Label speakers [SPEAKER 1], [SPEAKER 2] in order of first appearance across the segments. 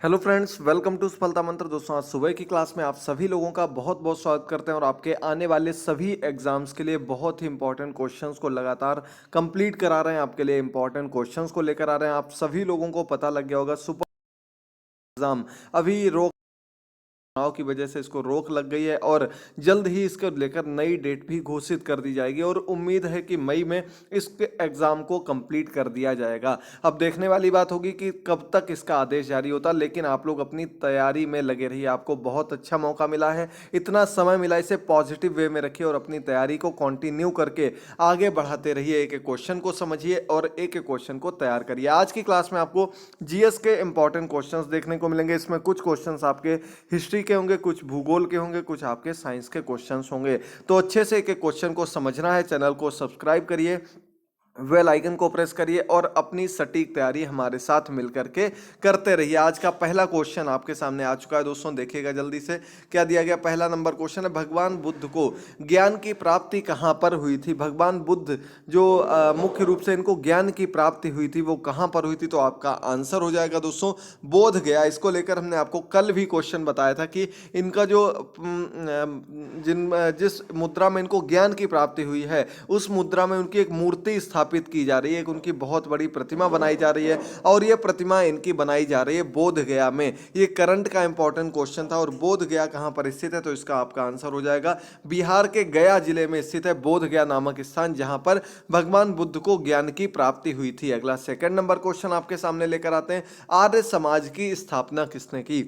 [SPEAKER 1] Hello friends, welcome to सफलता मंत्र। दोस्तों, आज सुबह की क्लास में आप सभी लोगों का बहुत बहुत स्वागत करते हैं और आपके आने वाले सभी एग्जाम्स के लिए बहुत ही इंपॉर्टेंट क्वेश्चंस को लगातार कंप्लीट करा रहे हैं। आपके लिए इंपॉर्टेंट क्वेश्चंस को लेकर आ रहे हैं। आप सभी लोगों को पता लग गया होगा, सुपर एग्जाम अभी रोक चुनाव की वजह से इसको रोक लग गई है और जल्द ही इसको लेकर नई डेट भी घोषित कर दी जाएगी और उम्मीद है कि मई में इस एग्जाम को कंप्लीट कर दिया जाएगा। अब देखने वाली बात होगी कि कब तक इसका आदेश जारी होता, लेकिन आप लोग अपनी तैयारी में लगे रहिए। आपको बहुत अच्छा मौका मिला है, इतना समय मिला, इसे पॉजिटिव वे में रखिए और अपनी तैयारी को कंटिन्यू करके आगे बढ़ाते रहिए। एक एक क्वेश्चन को समझिए और एक एक क्वेश्चन को तैयार करिए। आज की क्लास में आपको जीएस के इंपॉर्टेंट क्वेश्चंस देखने को मिलेंगे। इसमें कुछ क्वेश्चंस आपके हिस्ट्री के होंगे, कुछ भूगोल के होंगे, कुछ आपके साइंस के क्वेश्चंस होंगे। तो अच्छे से एक एक क्वेश्चन को समझना है। चैनल को सब्सक्राइब करिए, बेल आइकन को प्रेस करिए और अपनी सटीक तैयारी हमारे साथ मिलकर के करते रहिए। आज का पहला क्वेश्चन आपके सामने आ चुका है दोस्तों, देखिएगा जल्दी से क्या दिया गया। पहला नंबर क्वेश्चन है, भगवान बुद्ध को ज्ञान की प्राप्ति कहाँ पर हुई थी। भगवान बुद्ध जो मुख्य रूप से इनको ज्ञान की प्राप्ति हुई थी वो कहाँ पर हुई थी, तो आपका आंसर हो जाएगा दोस्तों बोध गया। इसको लेकर हमने आपको कल भी क्वेश्चन बताया था कि इनका जो जिस मुद्रा में इनको ज्ञान की प्राप्ति हुई है उस मुद्रा में उनकी एक मूर्ति स्थापित की जा रही है, एक उनकी बहुत बड़ी प्रतिमा बनाई जा रही है और ये प्रतिमा इनकी बनाई जा रही है बोध गया में। ये करंट का इंपॉर्टेंट क्वेश्चन था और बोध गया कहां पर स्थित है, तो इसका आपका आंसर हो जाएगा बिहार के गया जिले में स्थित है बोध गया नामक स्थान, जहां पर भगवान बुद्ध को ज्ञान की प्राप्ति हुई थी। अगला सेकंड नंबर क्वेश्चन आपके सामने लेकर आते हैं, आर्य समाज की स्थापना किसने की।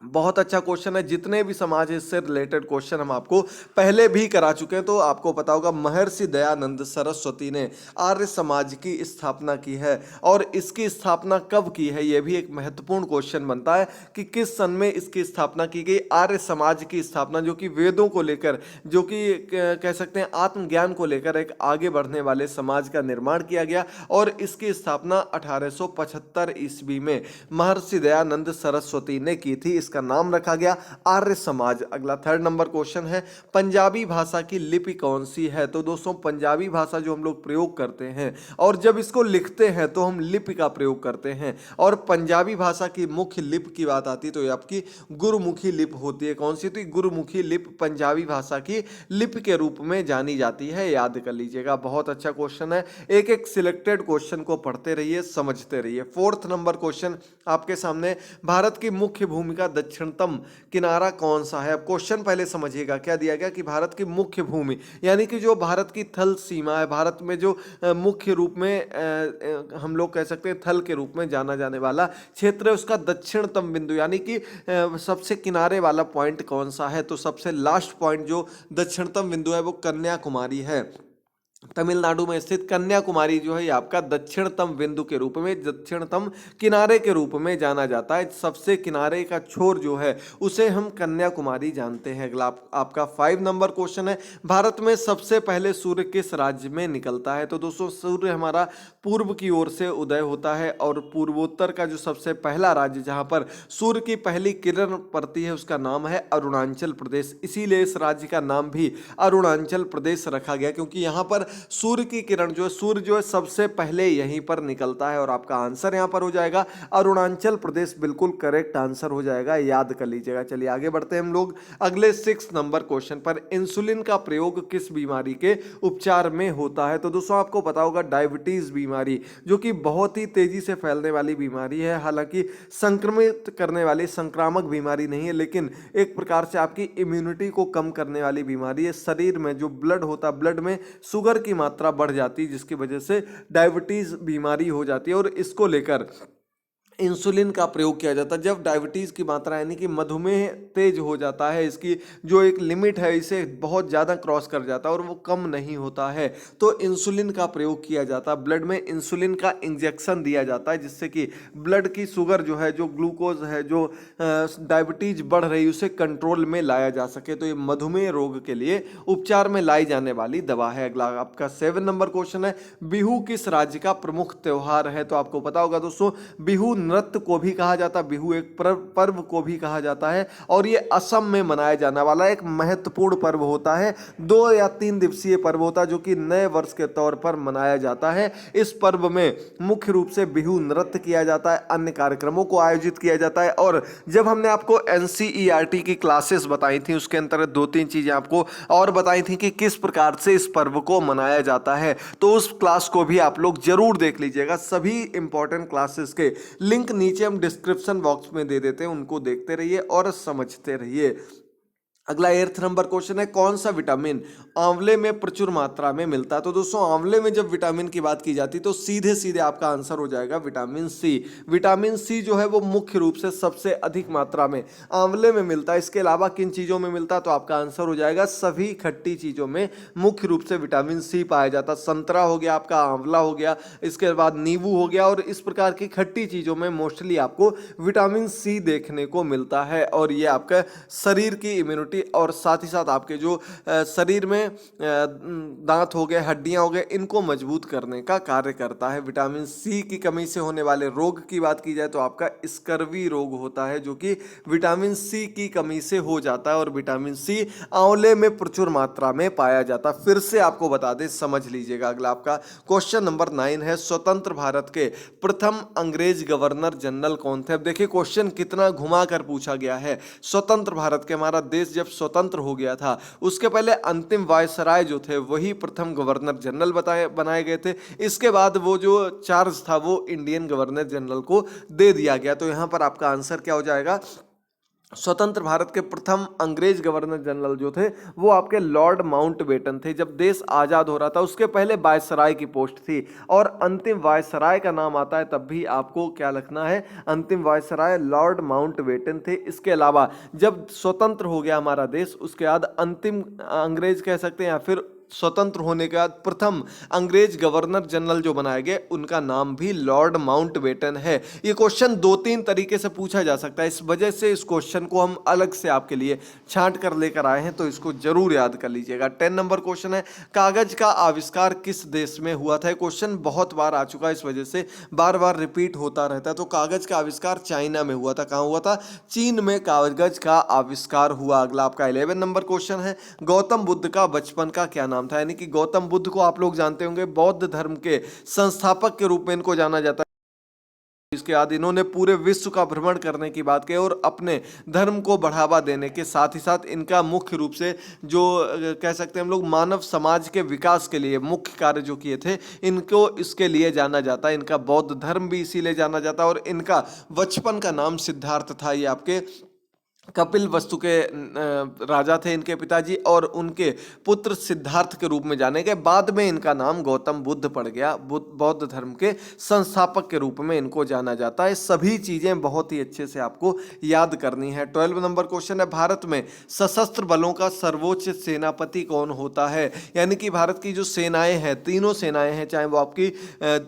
[SPEAKER 1] बहुत अच्छा क्वेश्चन है। जितने भी समाज है इससे रिलेटेड क्वेश्चन हम आपको पहले भी करा चुके हैं, तो आपको पता होगा महर्षि दयानंद सरस्वती ने आर्य समाज की स्थापना की है और इसकी स्थापना कब की है, यह भी एक महत्वपूर्ण क्वेश्चन बनता है कि किस सन में इसकी स्थापना की गई। आर्य समाज की स्थापना जो कि वेदों को लेकर, जो कि कह सकते हैं आत्मज्ञान को लेकर एक आगे बढ़ने वाले समाज का निर्माण किया गया और इसकी स्थापना 1875 ईस्वी में महर्षि दयानंद सरस्वती ने की थी। इसका नाम रखा गया आर्य समाज। अगला थर्ड नंबर क्वेश्चन है, पंजाबी भाषा की लिपि कौन सी है। तो दोस्तों पंजाबी भाषा जो हम लोग प्रयोग करते हैं और जब इसको लिखते हैं तो हम लिपि का प्रयोग करते हैं और पंजाबी भाषा की मुख्य लिपि की बात आती है तो ये आपकी गुरुमुखी लिपि होती है। कौन सी, तो गुरुमुखी लिपि पंजाबी भाषा की लिपि के रूप में जानी जाती है, याद कर लीजिएगा। बहुत अच्छा क्वेश्चन है, एक एक सिलेक्टेड क्वेश्चन को पढ़ते रहिए, समझते रहिए। फोर्थ नंबर क्वेश्चन आपके सामने, भारत की मुख्य भूमि का दक्षिणतम किनारा कौन सा है। अब क्वेश्चन पहले समझिएगा, क्या दिया गया कि भारत की मुख्य भूमि यानी कि जो भारत की थल सीमा है, भारत में जो मुख्य रूप में हम लोग कह सकते हैं थल के रूप में जाना जाने वाला क्षेत्र है, उसका दक्षिणतम बिंदु यानी कि सबसे किनारे वाला पॉइंट कौन सा है, तो सबसे लास्ट पॉइंट जो दक्षिणतम बिंदु है वो कन्याकुमारी है। तमिलनाडु में स्थित कन्याकुमारी जो है आपका दक्षिणतम बिंदु के रूप में, दक्षिणतम किनारे के रूप में जाना जाता है। सबसे किनारे का छोर जो है उसे हम कन्याकुमारी जानते हैं। अगला आपका 5 नंबर क्वेश्चन है, भारत में सबसे पहले सूर्य किस राज्य में निकलता है। तो दोस्तों सूर्य हमारा पूर्व की ओर से उदय होता है और पूर्वोत्तर का जो सबसे पहला राज्य जहां पर सूर्य की पहली किरण पड़ती है उसका नाम है अरुणाचल प्रदेश। इसीलिए इस राज्य का नाम भी अरुणाचल प्रदेश रखा गया, क्योंकि यहाँ पर सूर्य की किरण जो है, सूर्य जो है सबसे पहले यहीं पर निकलता है और आपका आंसर यहां पर हो जाएगा अरुणाचल प्रदेश। बिल्कुल करेक्ट आंसर हो जाएगा, याद कर लीजिएगा। चलिए आगे बढ़ते हैं हम लोग अगले 6 नंबर क्वेश्चन पर, इंसुलिन का प्रयोग किस बीमारी के उपचार में होता है। तो दोस्तों आपको पता होगा डायबिटीज बीमारी जो कि बहुत ही तेजी से फैलने वाली बीमारी है, हालांकि संक्रमित करने वाली संक्रामक बीमारी नहीं है, लेकिन एक प्रकार से आपकी इम्यूनिटी को कम करने वाली बीमारी है। शरीर में जो ब्लड होता है, ब्लड में शुगर की मात्रा बढ़ जाती है जिसकी वजह से डायबिटीज बीमारी हो जाती है और इसको लेकर इंसुलिन का प्रयोग किया जाता है। जब डायबिटीज़ की मात्रा यानी कि मधुमेह तेज हो जाता है, इसकी जो एक लिमिट है इसे बहुत ज़्यादा क्रॉस कर जाता है और वो कम नहीं होता है, तो इंसुलिन का प्रयोग किया जाता है। ब्लड में इंसुलिन का इंजेक्शन दिया जाता है जिससे कि ब्लड की शुगर जो है, जो ग्लूकोज है, जो डायबिटीज बढ़ रही है उसे कंट्रोल में लाया जा सके। तो ये मधुमेह रोग के लिए उपचार में लाई जाने वाली दवा है। अगला आपका 7 नंबर क्वेश्चन है, बिहू किस राज्य का प्रमुख त्योहार है। तो आपको पता होगा दोस्तों बिहू नृत्य को भी कहा जाता है, बिहू एक पर्व को भी कहा जाता है और ये असम में मनाया जाने वाला एक महत्वपूर्ण पर्व होता है। 2 या 3 दिवसीय पर्व होता है जो कि नए वर्ष के तौर पर मनाया जाता है। इस पर्व में मुख्य रूप से बिहू नृत्य किया जाता है, अन्य कार्यक्रमों को आयोजित किया जाता है। और जब हमने आपको एनसीईआरटी की क्लासेस बताई थी उसके अंतर्गत 2-3 चीजें आपको और बताई थी कि किस प्रकार से इस पर्व को मनाया जाता है, तो उस क्लास को भी आप लोग जरूर देख लीजिएगा। सभी इंपॉर्टेंट क्लासेस के लिंक नीचे हम डिस्क्रिप्शन बॉक्स में दे देते हैं, उनको देखते रहिए और समझते रहिए। अगला 8th नंबर क्वेश्चन है, कौन सा विटामिन आंवले में प्रचुर मात्रा में मिलता है? तो दोस्तों आंवले में जब विटामिन की बात की जाती है तो सीधे सीधे आपका आंसर हो जाएगा विटामिन सी। विटामिन सी जो है वो मुख्य रूप से सबसे अधिक मात्रा में आंवले में मिलता है। इसके अलावा किन चीज़ों में मिलता है? तो आपका आंसर हो जाएगा सभी खट्टी चीज़ों में मुख्य रूप से विटामिन सी पाया जाता है। संतरा हो गया, आपका आंवला हो गया, इसके बाद नींबू हो गया, और इस प्रकार की खट्टी चीज़ों में मोस्टली आपको विटामिन सी देखने को मिलता है। और ये आपका शरीर की इम्यूनिटी और साथ ही साथ आपके जो शरीर में दांत हो गए, हड्डियां हो गए, इनको मजबूत करने का कार्य करता है। विटामिन सी की कमी से होने वाले रोग की बात की जाए तो आपका स्कर्वी रोग होता है जो कि विटामिन सी की कमी से हो जाता है। और विटामिन सी आंवले में प्रचुर मात्रा में पाया जाता है। फिर से आपको बता दें, समझ लीजिएगा। अगला आपका क्वेश्चन नंबर 9 है, स्वतंत्र भारत के प्रथम अंग्रेज गवर्नर जनरल कौन थे? अब देखिए क्वेश्चन कितना घुमा कर पूछा गया है। स्वतंत्र भारत के, हमारा देश जब स्वतंत्र हो गया था उसके पहले अंतिम वायसराय जो थे वही प्रथम गवर्नर जनरल बनाए गए थे। इसके बाद वो जो चार्ज था वो इंडियन गवर्नर जनरल को दे दिया गया। तो यहां पर आपका आंसर क्या हो जाएगा? स्वतंत्र भारत के प्रथम अंग्रेज गवर्नर जनरल जो थे वो आपके लॉर्ड माउंटबेटन थे। जब देश आज़ाद हो रहा था उसके पहले वायसराय की पोस्ट थी और अंतिम वायसराय का नाम आता है तब भी आपको क्या लिखना है? अंतिम वायसराय लॉर्ड माउंटबेटन थे। इसके अलावा जब स्वतंत्र हो गया हमारा देश उसके बाद अंतिम अंग्रेज कह सकते हैं या फिर स्वतंत्र होने के बाद प्रथम अंग्रेज गवर्नर जनरल जो बनाए गए उनका नाम भी लॉर्ड माउंटबेटन है। ये क्वेश्चन 2-3 तरीके से पूछा जा सकता है, इस वजह से इस क्वेश्चन को हम अलग से आपके लिए छांट कर लेकर आए हैं, तो इसको जरूर याद कर लीजिएगा। 10 नंबर क्वेश्चन है, कागज का आविष्कार किस देश में हुआ था? क्वेश्चन बहुत बार आ चुका है, इस वजह से बार बार रिपीट होता रहता है। तो कागज का आविष्कार चाइना में हुआ था। कहाँ हुआ था? चीन में कागज का आविष्कार हुआ। अगला आपका 11 नंबर क्वेश्चन है, गौतम बुद्ध का बचपन का क्या नाम था? यानी कि गौतम बुद्ध को आप लोग जानते होंगे, बौद्ध धर्म के संस्थापक के रूप में इनको जाना जाता है। इसके बाद इन्होंने पूरे विश्व का भ्रमण करने की बात की और अपने धर्म को बढ़ावा देने के साथ ही साथ इनका मुख्य रूप से जो कह सकते हैं हम लोग मानव समाज के विकास के लिए मुख्य कार्य जो किए थे, इनको इसके लिए जाना जाता है। इनका बौद्ध धर्म भी इसीलिए जाना जाता है। और इनका बचपन का नाम सिद्धार्थ था। ये आपके कपिल वस्तु के राजा थे इनके पिताजी, और उनके पुत्र सिद्धार्थ के रूप में जाने गए। बाद में इनका नाम गौतम बुद्ध पड़ गया। बौद्ध धर्म के संस्थापक के रूप में इनको जाना जाता है। सभी चीजें बहुत ही अच्छे से आपको याद करनी है। 12 नंबर क्वेश्चन है, भारत में सशस्त्र बलों का सर्वोच्च सेनापति कौन होता है? यानी कि भारत की जो सेनाएं हैं, तीनों सेनाएं हैं, चाहे वो आपकी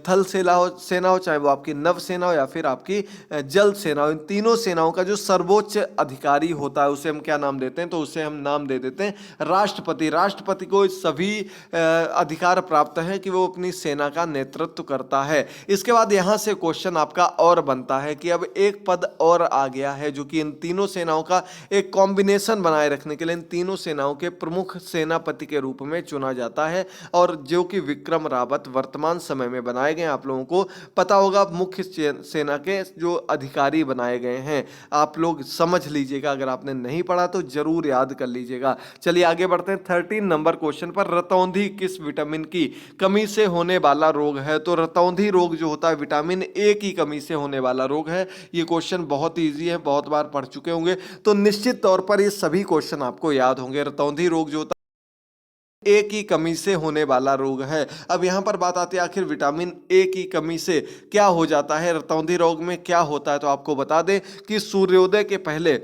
[SPEAKER 1] थल सेना हो, चाहे वो आपकी नव सेना हो या फिर आपकी जल सेना हो, इन तीनों सेनाओं का जो सर्वोच्च अधिकारी होता है उसे हम क्या नाम देते हैं? तो उसे हम नाम दे देते हैं राष्ट्रपति। राष्ट्रपति को सभी अधिकार प्राप्त है कि वो अपनी सेना का नेतृत्व करता है। इसके बाद यहां से क्वेश्चन आपका और बनता है कि अब एक पद और आ गया है जो कि इन तीनों सेनाओं का एक कॉम्बिनेशन बनाए रखने के लिए इन तीनों सेनाओं के प्रमुख सेनापति के रूप में चुना जाता है, और जो कि विक्रम रावत वर्तमान समय में बनाए गए। आप लोगों को पता होगा मुख्य सेना के जो अधिकारी बनाए गए हैं, आप लोग समझ लीजिएगा। अगर आपने नहीं पढ़ा तो जरूर याद कर लीजिएगा। चलिए आगे बढ़ते हैं 13 नंबर क्वेश्चन पर, रतौंधी किस विटामिन की कमी से होने वाला रोग है? तो रतौंधी रोग जो होता है विटामिन ए की कमी से होने वाला रोग है। ये क्वेश्चन बहुत इजी है, बहुत बार पढ़ चुके होंगे, तो निश्चित तौर पर ये सभी क्वेश्चन आपको याद होंगे। रतौंधी रोग जो होता है ए की कमी से होने वाला रोग है। अब यहां पर बात आती है आखिर विटामिन ए की कमी से क्या हो जाता है, रतौंधी रोग में क्या होता है? तो आपको बता दें कि सूर्योदय के पहले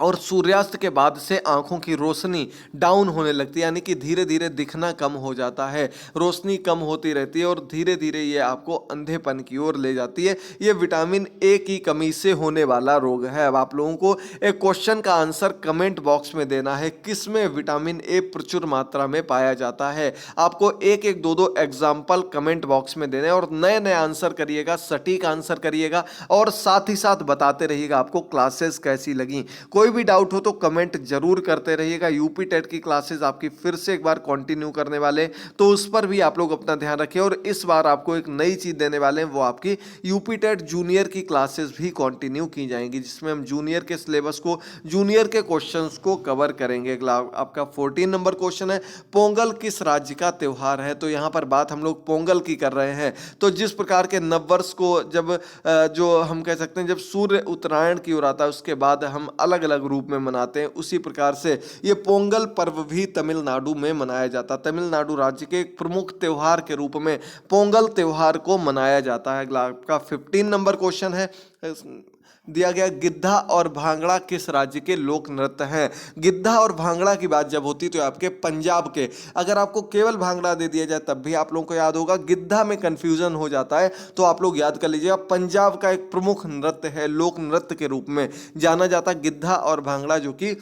[SPEAKER 1] और सूर्यास्त के बाद से आंखों की रोशनी डाउन होने लगती है, यानी कि धीरे धीरे दिखना कम हो जाता है, रोशनी कम होती रहती है और धीरे धीरे ये आपको अंधेपन की ओर ले जाती है। ये विटामिन ए की कमी से होने वाला रोग है। अब आप लोगों को एक क्वेश्चन का आंसर कमेंट बॉक्स में देना है, किसमें विटामिन ए प्रचुर मात्रा में पाया जाता है। आपको एक एक दो दो एग्जाम्पल कमेंट बॉक्स में देने और नए नए आंसर करिएगा, सटीक आंसर करिएगा और साथ ही साथ बताते रहिएगा आपको क्लासेस कैसी लगी। कोई भी डाउट हो तो कमेंट जरूर करते रहिएगा। यूपी टेट की क्लासेस आपकी फिर से एक बार कंटिन्यू करने वाले, तो उस पर भी आप लोग अपना ध्यान रखें। और इस बार आपको एक नई चीज देने वाले हैं, वो आपकी यूपी टेट जूनियर की क्लासेस भी कंटिन्यू की जाएंगी, जिसमें हम जूनियर के सिलेबस को, जूनियर के क्वेश्चंस को कवर करेंगे। आपका 14 नंबर क्वेश्चन है, पोंगल किस राज्य का त्योहार है। तो यहाँ पर बात हम लोग पोंगल की कर रहे हैं। तो जिस प्रकार के नववर्ष को जब जो हम कह सकते हैं जब सूर्य उत्तरायण की ओर आता है, उसके बाद हम अलग अलग रूप में मनाते हैं, उसी प्रकार से ये पोंगल पर्व भी तमिलनाडु में मनाया जाता है। तमिलनाडु राज्य के एक प्रमुख त्योहार के रूप में पोंगल त्योहार को मनाया जाता है। अगला आपका 15 नंबर क्वेश्चन है, दिया गया गिद्धा और भांगड़ा किस राज्य के लोक नृत्य हैं। गिद्धा और भांगड़ा की बात जब होती तो आपके पंजाब के, अगर आपको केवल भांगड़ा दे दिया जाए तब भी आप लोगों को याद होगा, गिद्धा में कंफ्यूजन हो जाता है तो आप लोग याद कर लीजिएगा, पंजाब का एक प्रमुख नृत्य है, लोक नृत्य के रूप में जाना जाता है गिद्धा और भांगड़ा, जो कि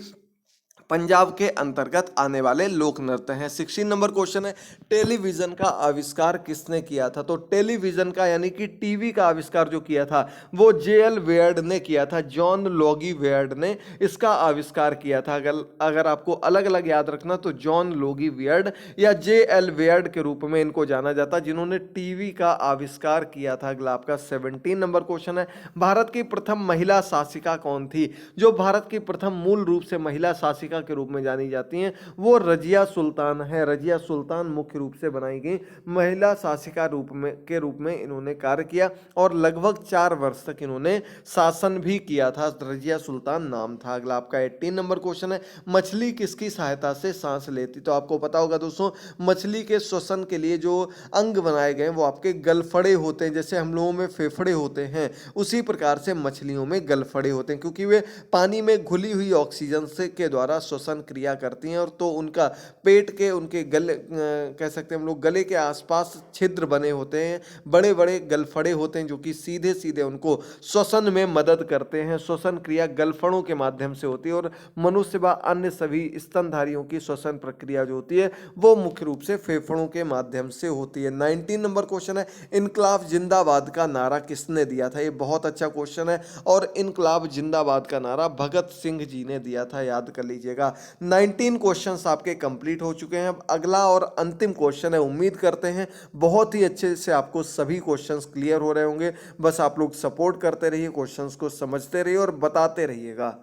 [SPEAKER 1] पंजाब के अंतर्गत आने वाले लोक नृत्य हैं। 16 नंबर क्वेश्चन है, टेलीविजन का आविष्कार किसने किया था। तो टेलीविजन का यानी कि टीवी का आविष्कार जो किया था वो जेएल वेयर्ड ने किया था, जॉन लोगी वेयर्ड ने इसका आविष्कार किया था। अगर आपको अलग अलग याद रखना तो जॉन लोगी वेयर्ड या जेएल वेयर्ड के रूप में इनको जाना जाता, जिन्होंने टीवी का आविष्कार किया था। अगला आपका 17 नंबर क्वेश्चन है, भारत की प्रथम महिला शासिका कौन थी। जो भारत की प्रथम मूल रूप से महिला शासिका के रूप में जानी जाती हैं वो रजिया सुल्तान है। रजिया सुल्तान मुख्य रूप से बनाई गई महिला शासिका के रूप में इन्होंने कार्य किया और लगभग 4 वर्ष तक इन्होंने शासन भी किया था। रजिया सुल्तान नाम था। अगला आपका 18 नंबर क्वेश्चन है, मछली किसकी सहायता से सांस लेती। तो आपको पता होगा दोस्तों, मछली के श्वसन के लिए जो अंग बनाए गए वो आपके गलफड़े होते हैं। जैसे हम लोगों में फेफड़े होते हैं, उसी प्रकार से मछलियों में गलफड़े होते हैं, क्योंकि वे पानी में घुली हुई ऑक्सीजन से के द्वारा श्वसन क्रिया करती हैं। और तो उनका पेट के, उनके गले कह सकते हैं हम लोग, गले के आसपास छिद्र बने होते हैं, बड़े बड़े गलफड़े होते हैं, जो कि सीधे सीधे उनको श्वसन में मदद करते हैं। श्वसन क्रिया गलफड़ों के माध्यम से होती है और मनुष्य व अन्य सभी स्तनधारियों की श्वसन प्रक्रिया जो होती है वो मुख्य रूप से फेफड़ों के माध्यम से होती है। 19 नंबर क्वेश्चन है, इनकलाब जिंदाबाद का नारा किसने दिया था। ये बहुत अच्छा क्वेश्चन है और इनकलाब जिंदाबाद का नारा भगत सिंह जी ने दिया था, याद कर लीजिएगा। 19 क्वेश्चंस आपके कंप्लीट हो चुके हैं। अब अगला और अंतिम क्वेश्चन है, उम्मीद करते हैं बहुत ही अच्छे से आपको सभी क्वेश्चंस क्लियर हो रहे होंगे। बस आप लोग सपोर्ट करते रहिए, क्वेश्चंस को समझते रहिए और बताते रहिएगा।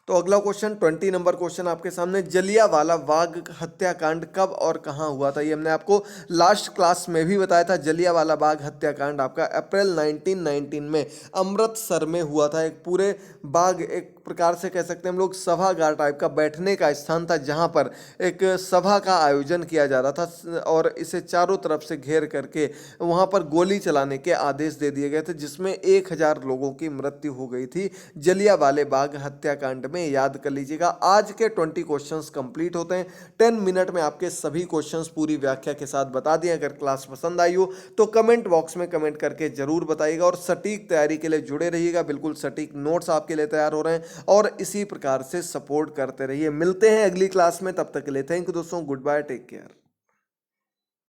[SPEAKER 1] तो अगला क्वेश्चन 20 नंबर क्वेश्चन आपके सामने, जलियांवाला बाग हत्याकांड कब और कहां हुआ था। ये हमने आपको लास्ट क्लास में भी बताया था। जलियांवाला बाग हत्याकांड आपका अप्रैल 1919 में अमृतसर में हुआ था। एक पूरे बाग, एक प्रकार से कह सकते हैं हम लोग सभागार टाइप का, बैठने का स्थान था, जहां पर एक सभा का आयोजन किया जा रहा था और इसे चारों तरफ से घेर करके वहां पर गोली चलाने के आदेश दे दिए गए थे, जिसमें 1000 लोगों की मृत्यु हो गई थी जलियांवाला बाग हत्याकांड में। याद कर लीजिएगा। आज के 20 क्वेश्चंस कंप्लीट होते हैं। 10 मिनट में आपके सभी क्वेश्चंस पूरी व्याख्या के साथ बता दिए। अगर क्लास पसंद आई हो तो कमेंट बॉक्स में कमेंट करके जरूर बताइएगा और सटीक तैयारी के लिए जुड़े रहिएगा। बिल्कुल सटीक नोट्स आपके लिए तैयार हो रहे हैं और इसी प्रकार से सपोर्ट करते रहिए। मिलते हैं अगली क्लास में, तब तक के लिए थैंक यू दोस्तों, गुड बाय, टेक केयर।